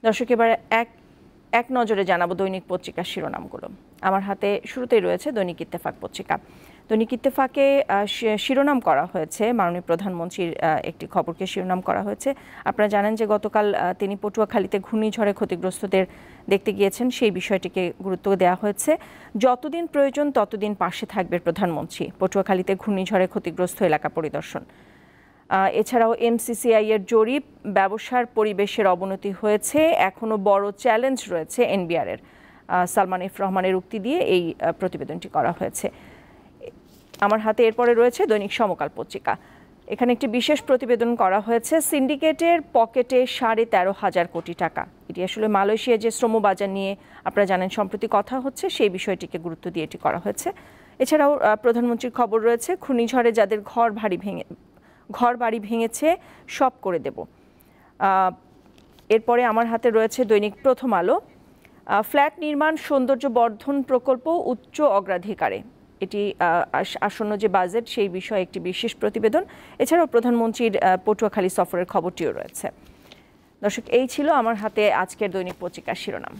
দর্শক এবার এক এক নজরে জানাবো দৈনিক পত্রিকার শিরোনামগুলো। আমার হাতে শুরুতেই রয়েছে দৈনিক ইত্তেফাক পত্রিকা। দৈনিক ইত্তেফাকে শিরোনাম করা হয়েছে মাননীয় প্রধানমন্ত্রীর একটি খবরকে শিরোনাম করা হয়েছে। আপনারা জানেন যে গতকাল তিনি পটুয়াখালীতে ঘূর্ণিঝড়ে ক্ষতিগ্রস্তদের দেখতে গিয়েছেন, সেই বিষয়টিকে গুরুত্ব দেওয়া হয়েছে। যতদিন প্রয়োজন ততদিন পাশে থাকবে প্রধানমন্ত্রী, পটুয়াখালীতে ঘূর্ণিঝড়ে ক্ষতিগ্রস্ত এলাকা পরিদর্শন। এছাড়াও এমসিসিআই এর জরিপ, ব্যবসার পরিবেশের অবনতি হয়েছে, এখনও বড় চ্যালেঞ্জ রয়েছে এনবিআর এর। সালমান এফ রহমানের উক্তি দিয়ে এই প্রতিবেদনটি করা হয়েছে। আমার হাতে এরপরে রয়েছে দৈনিক সমকাল পত্রিকা। এখানে একটি বিশেষ প্রতিবেদন করা হয়েছে সিন্ডিকেটের পকেটে 13,500 কোটি টাকা। এটি আসলে মালয়েশিয়া যে শ্রমবাজার নিয়ে আপনারা জানেন সম্প্রতি কথা হচ্ছে, সেই বিষয়টিকে গুরুত্ব দিয়ে এটি করা হয়েছে। এছাড়াও প্রধানমন্ত্রীর খবর রয়েছে ঘূর্ণিঝড়ে যাদের ঘর বাড়ি ভেঙেছে সব করে দেব। এরপরে আমার হাতে রয়েছে দৈনিক প্রথম আলো। ফ্ল্যাট নির্মাণ সৌন্দর্য বর্ধন প্রকল্প উচ্চ অগ্রাধিকারে, এটি আসন্ন যে বাজেট সেই বিষয়ে একটি বিশেষ প্রতিবেদন। এছাড়াও প্রধানমন্ত্রীর পটুয়াখালী সফরের খবরটিও রয়েছে। দর্শক, এই ছিল আমার হাতে আজকের দৈনিক পত্রিকার শিরোনাম।